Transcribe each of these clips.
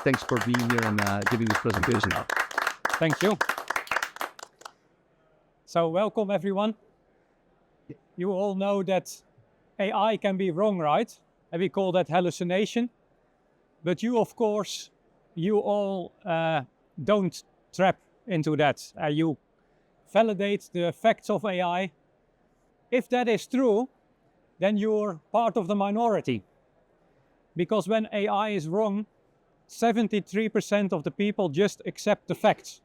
Thanks for being here and giving this presentation. Thank you. So welcome everyone. You all know that AI can be wrong, right? And we call that hallucination. But you, of course, you all don't trap into that. You validate the facts of AI. If that is true, then you're part of the minority. Because when AI is wrong, 73% of the people just accept the facts.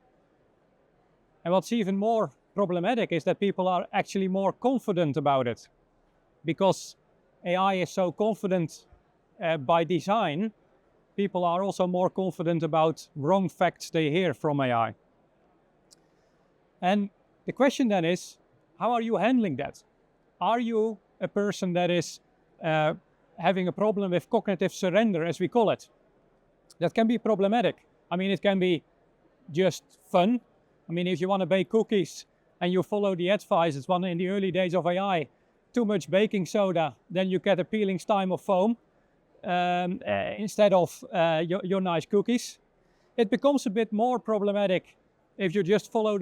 And what's even more problematic is that people are actually more confident about it. Because AI is so confident by design, people are also more confident about wrong facts they hear from AI. And the question then is, how are you handling that? Are you a person that is having a problem with cognitive surrender, as we call it? That can be problematic. I mean, it can be just fun. I mean, if you want to bake cookies and you follow the advice, it's one in the early days of AI, too much baking soda, then you get a peeling time of foam instead of your nice cookies. It becomes a bit more problematic if you just follow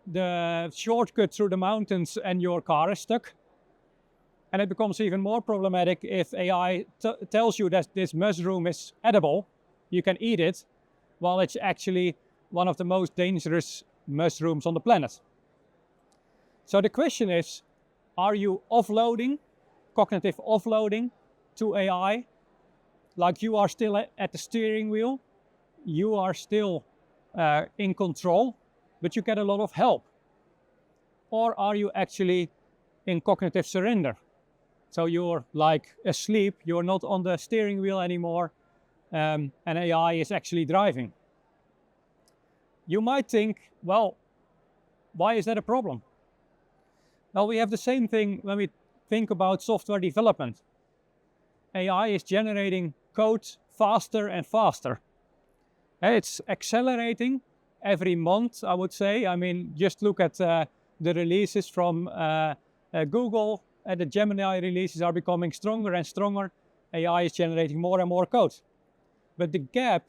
the shortcut through the mountains and your car is stuck. And it becomes even more problematic if AI tells you that this mushroom is edible, you can eat it, while it's actually one of the most dangerous mushrooms on the planet. So the question is, are you offloading, cognitive offloading to AI? Like you are still at the steering wheel, you are still in control, but you get a lot of help. Or are you actually in cognitive surrender? So you're like asleep, you're not on the steering wheel anymore, and AI is actually driving. You might think, well, why is that a problem? Well, we have the same thing when we think about software development. AI is generating code faster and faster. It's accelerating every month, I would say. I mean, just look at the releases from Google. The Gemini releases are becoming stronger and stronger. AI is generating more and more code. But the gap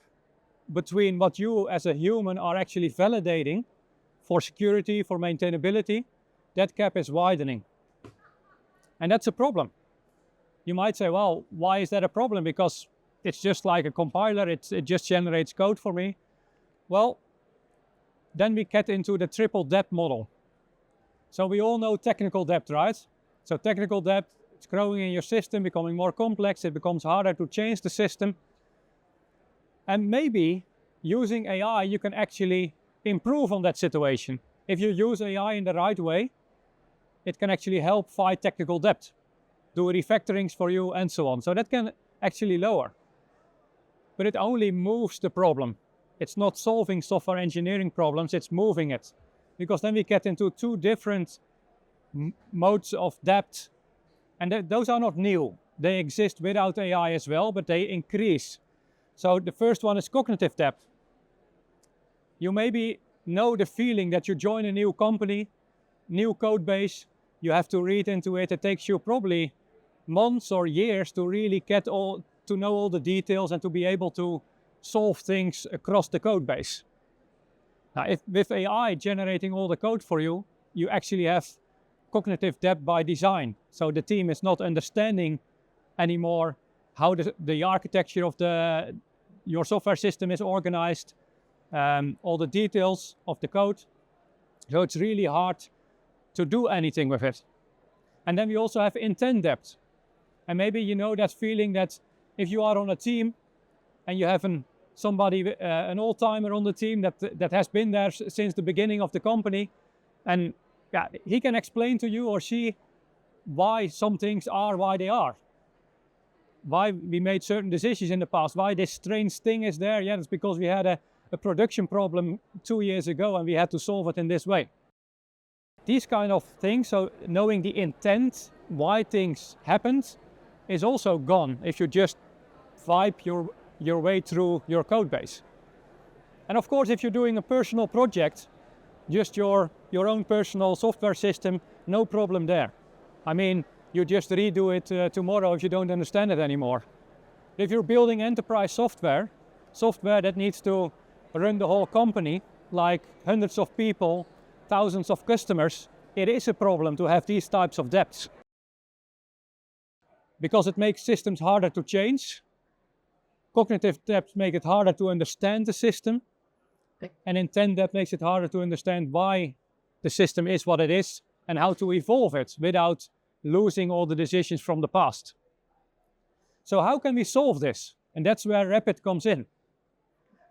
between what you as a human are actually validating for security, for maintainability, that gap is widening. And that's a problem. You might say, well, why is that a problem? Because it's just like a compiler, it just generates code for me. Well, then we get into the triple debt model. So we all know technical debt, right? So technical debt, it's growing in your system, becoming more complex, it becomes harder to change the system. And maybe using AI, you can actually improve on that situation. If you use AI in the right way, it can actually help fight technical debt, do refactorings for you and so on. So that can actually lower. But it only moves the problem. It's not solving software engineering problems, it's moving it. Because then we get into two different modes of debt. And those are not new. They exist without AI as well, but they increase. So the first one is cognitive debt. You maybe know the feeling that you join a new company, new code base, you have to read into it. It takes you probably months or years to really to know all the details and to be able to solve things across the code base. Now, if with AI generating all the code for you, you actually have cognitive debt by design. So the team is not understanding anymore how the architecture of your software system is organized, all the details of the code. So it's really hard to do anything with it. And then we also have intent debt. And maybe you know that feeling that if you are on a team and you have somebody, an old-timer on the team that has been there since the beginning of the company, and yeah, he can explain to you or she why some things are why they are. Why we made certain decisions in the past, why this strange thing is there. Yeah, it's because we had a production problem 2 years ago and we had to solve it in this way. These kind of things, so knowing the intent, why things happened, is also gone if you just vibe your way through your code base. And of course, if you're doing a personal project, just your own personal software system, no problem there. I mean, you just redo it tomorrow if you don't understand it anymore. If you're building enterprise software, software that needs to run the whole company, like hundreds of people, thousands of customers, it is a problem to have these types of debts. Because it makes systems harder to change. Cognitive debts make it harder to understand the system. And intent debt makes it harder to understand why the system is what it is and how to evolve it without losing all the decisions from the past. So how can we solve this? And that's where Rappit comes in.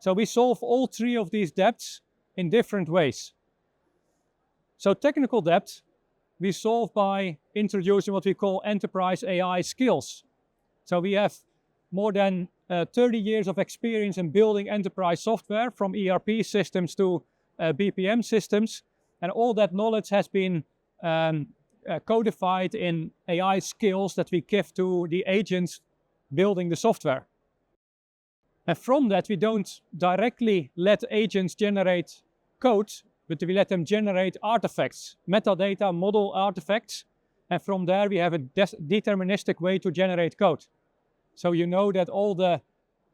So we solve all three of these debts in different ways. So technical debt, we solve by introducing what we call enterprise AI skills. So we have more than 30 years of experience in building enterprise software, from ERP systems to BPM systems. And all that knowledge has been codified in AI skills that we give to the agents building the software. And from that, we don't directly let agents generate code, but we let them generate artifacts, metadata model artifacts. And from there, we have a deterministic way to generate code. So you know that all the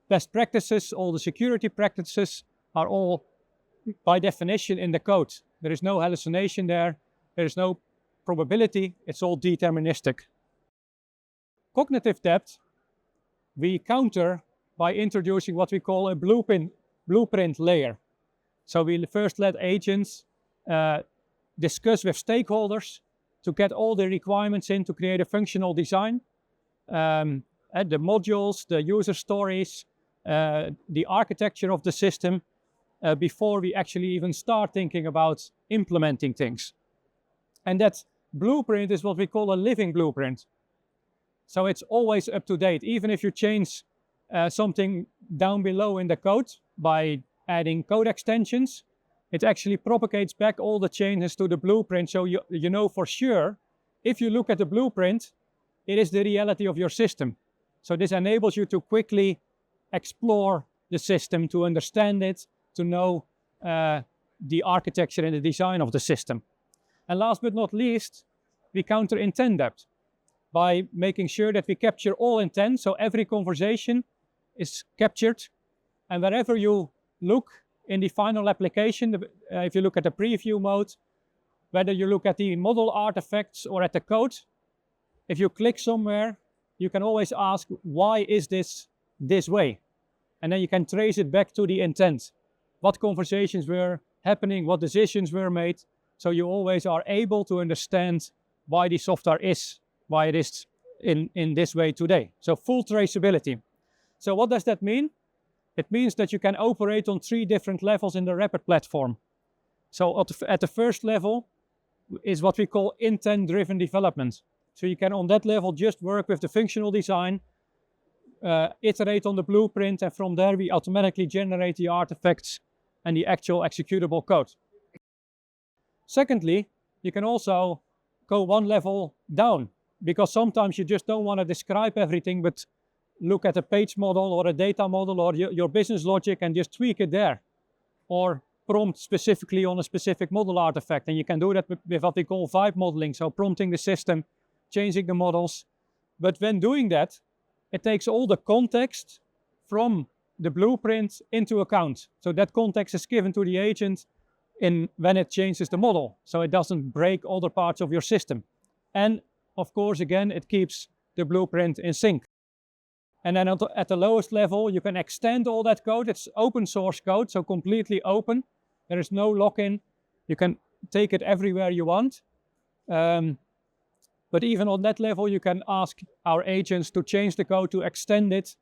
best practices, all the security practices are all by definition in the code. There is no hallucination there. There is no probability. It's all deterministic. Cognitive debt, we counter by introducing what we call a blueprint layer. So we first let agents discuss with stakeholders to get all the requirements in to create a functional design. And the modules, the user stories, the architecture of the system, before we actually even start thinking about implementing things. And that blueprint is what we call a living blueprint. So it's always up to date. Even if you change something down below in the code by adding code extensions, it actually propagates back all the changes to the blueprint. So you know for sure, if you look at the blueprint, it is the reality of your system. So this enables you to quickly explore the system, to understand it, to know the architecture and the design of the system. And last but not least, we counter intent debt by making sure that we capture all intent. So every conversation is captured. And wherever you look in the final application, if you look at the preview mode, whether you look at the model artifacts or at the code, if you click somewhere, you can always ask, why is this way? And then you can trace it back to the intent. What conversations were happening, what decisions were made. So you always are able to understand why the software is, why it is in this way today. So full traceability. So what does that mean? It means that you can operate on 3 different levels in the Rappit platform. So at the first level is what we call intent-driven development. So you can on that level just work with the functional design, iterate on the blueprint, and from there we automatically generate the artifacts and the actual executable code. Secondly, you can also go 1 level down, because sometimes you just don't want to describe everything, but look at a page model or a data model or your business logic and just tweak it there. Or prompt specifically on a specific model artifact. And you can do that with what we call vibe modeling. So prompting the system, changing the models. But when doing that, it takes all the context from the blueprint into account. So that context is given to the agent when it changes the model. So it doesn't break other parts of your system. And of course, again, it keeps the blueprint in sync. And then at the lowest level, you can extend all that code. It's open source code, so completely open. There is no lock-in. You can take it everywhere you want. But even on that level, you can ask our agents to change the code, to extend it.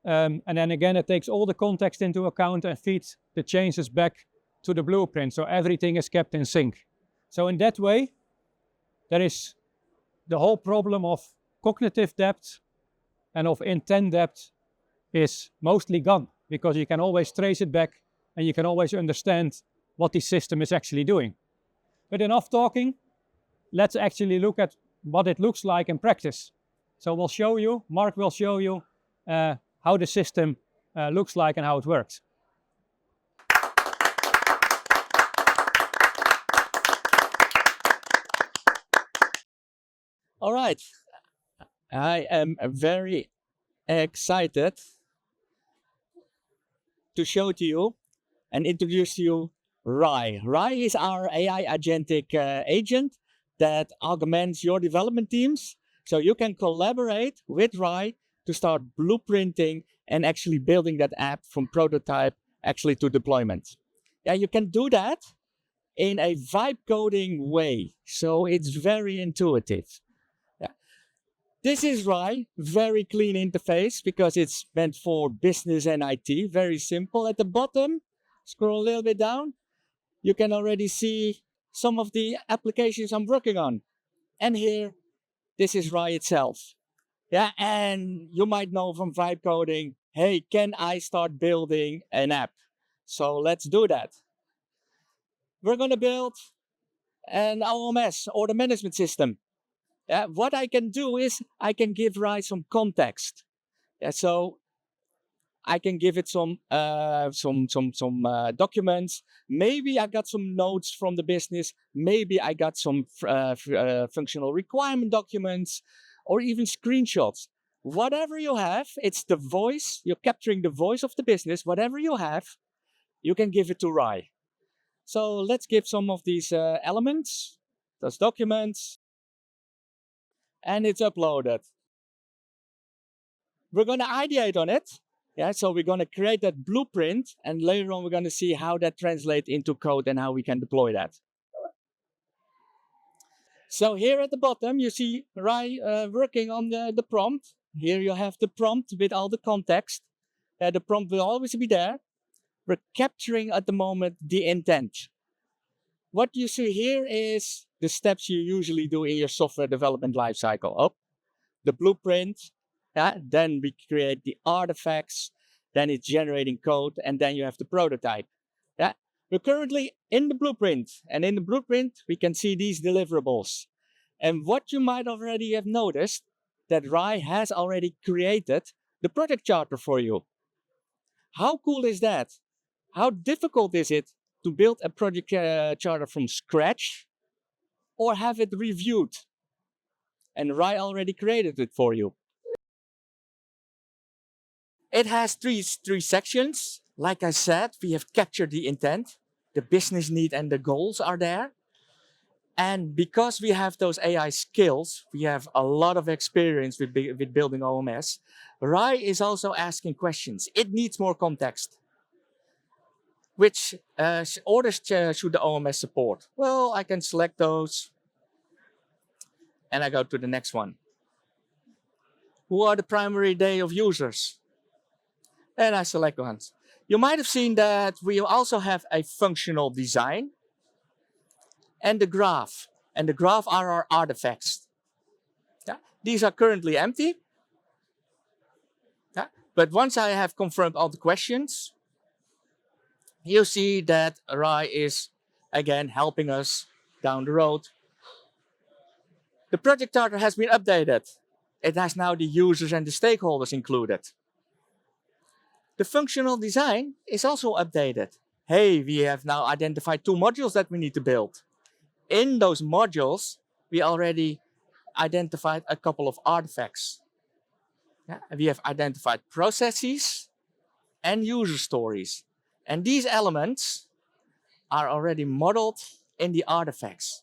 And then again, it takes all the context into account and feeds the changes back to the blueprint. So everything is kept in sync. So in that way, there is the whole problem of cognitive debt and of intent debt is mostly gone, because you can always trace it back and you can always understand what the system is actually doing. But enough talking, let's actually look at what it looks like in practice. So we'll show you, Mark will show you how the system looks like and how it works. All right. I am very excited to show to you and introduce to you Rai. Rai is our AI agentic agent that augments your development teams, so you can collaborate with Rai to start blueprinting and actually building that app from prototype actually to deployment. Yeah, you can do that in a vibe coding way, so it's very intuitive. Yeah. This is Rai, very clean interface because it's meant for business and IT, very simple. At the bottom, scroll a little bit down, you can already see some of the applications I'm working on. And here, this is Rai itself. Yeah, and you might know from vibe coding, hey, can I start building an app? So let's do that. We're going to build an OMS, order management system. Yeah, what I can do is I can give Rai some context. Yeah, so I can give it some documents. Maybe I got some notes from the business. Maybe I got some functional requirement documents, or even screenshots. Whatever you have, it's the voice. You're capturing the voice of the business. Whatever you have, you can give it to Rai. So let's give some of these elements, those documents, and it's uploaded. We're going to ideate on it. Yeah, so we're going to create that blueprint, and later on we're going to see how that translates into code and how we can deploy that. So here at the bottom, you see Rai working on the prompt. Here you have the prompt with all the context. The prompt will always be there. We're capturing at the moment the intent. What you see here is the steps you usually do in your software development lifecycle. Oh, the blueprint. Yeah, then we create the artifacts, then it's generating code, and then you have the prototype. Yeah, we're currently in the blueprint, and in the blueprint, we can see these deliverables. And what you might already have noticed, that Rai has already created the project charter for you. How cool is that? How difficult is it to build a project charter from scratch or have it reviewed? And Rai already created it for you. It has three sections. Like I said, we have captured the intent, the business need and the goals are there. And because we have those AI skills, we have a lot of experience with building OMS, Rai is also asking questions. It needs more context. Which orders should the OMS support? Well, I can select those and I go to the next one. Who are the primary day of users? And I select ones. You might have seen that we also have a functional design and the graph. And the graph are our artifacts. Yeah? These are currently empty. Yeah? But once I have confirmed all the questions, you see that Rai is again helping us down the road. The project charter has been updated. It has now the users and the stakeholders included. The functional design is also updated. Hey, we have now identified 2 modules that we need to build. In those modules, we already identified a couple of artifacts. Yeah? We have identified processes and user stories. And these elements are already modeled in the artifacts.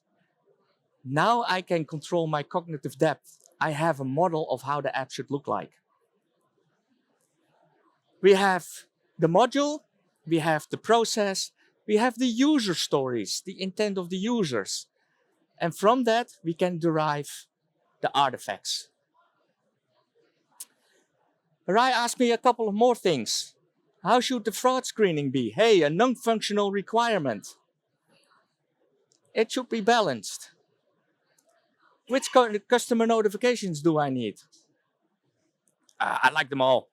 Now I can control my cognitive depth. I have a model of how the app should look like. We have the module, we have the process, we have the user stories, the intent of the users. And from that, we can derive the artifacts. Rai asked me a couple of more things. How should the fraud screening be? Hey, a non-functional requirement. It should be balanced. Which customer notifications do I need? I like them all.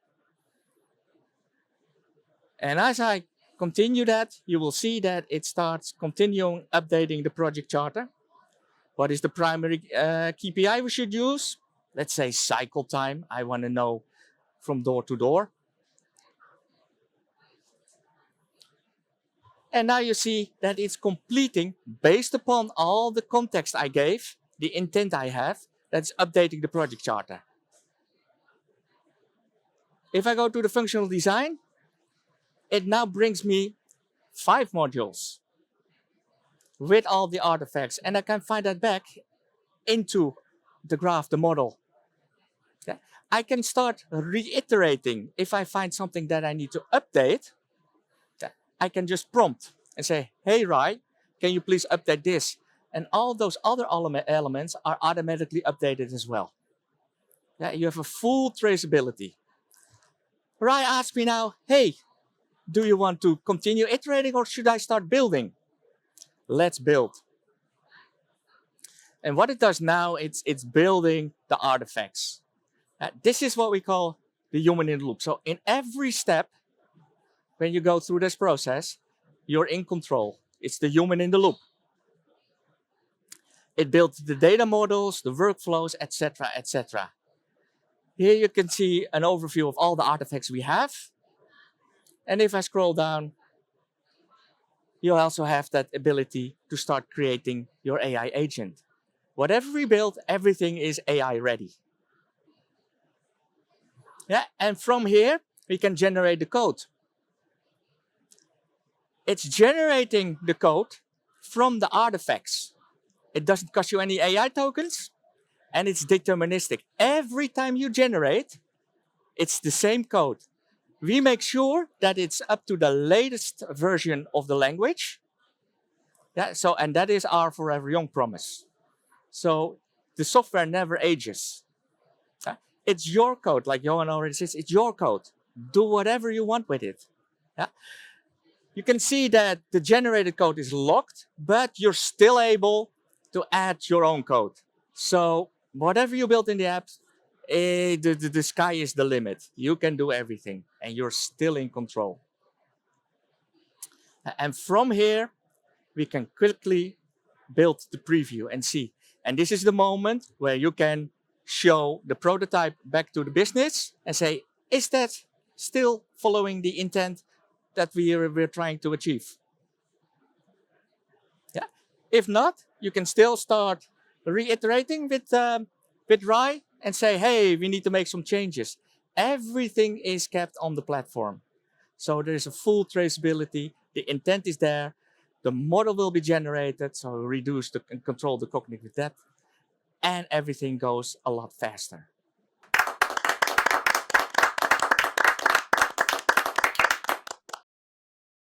And as I continue that, you will see that it starts continuing updating the project charter. What is the primary KPI we should use? Let's say cycle time. I want to know from door to door. And now you see that it's completing based upon all the context I gave, the intent I have, that's updating the project charter. If I go to the functional design, it now brings me 5 modules with all the artifacts, and I can find that back into the graph, the model. Yeah. I can start reiterating if I find something that I need to update. Yeah. I can just prompt and say, hey, Rai, can you please update this? And all those other elements are automatically updated as well. Yeah, you have a full traceability. Rai asks me now, hey, do you want to continue iterating or should I start building? Let's build. And what it does now, it's building the artifacts. This is what we call the human in the loop. So in every step, when you go through this process, you're in control. It's the human in the loop. It builds the data models, the workflows, etc., etc. Here you can see an overview of all the artifacts we have. And if I scroll down, you also have that ability to start creating your AI agent. Whatever we build, everything is AI ready. Yeah, and from here, we can generate the code. It's generating the code from the artifacts. It doesn't cost you any AI tokens, and it's deterministic. Every time you generate, it's the same code. We make sure that it's up to the latest version of the language. Yeah, so, and that is our forever young promise. So the software never ages. It's your code, like Johan already says, it's your code. Do whatever you want with it. Yeah? You can see that the generated code is locked, but you're still able to add your own code. So whatever you build in the apps, the sky is the limit. You can do everything and you're still in control. And from here, we can quickly build the preview and see. And this is the moment where you can show the prototype back to the business and say, is that still following the intent that we're trying to achieve? Yeah. If not, you can still start reiterating with Rai and say, hey, we need to make some changes. Everything is kept on the platform. So there is a full traceability. The intent is there. The model will be generated, so reduce and control the cognitive depth. And everything goes a lot faster.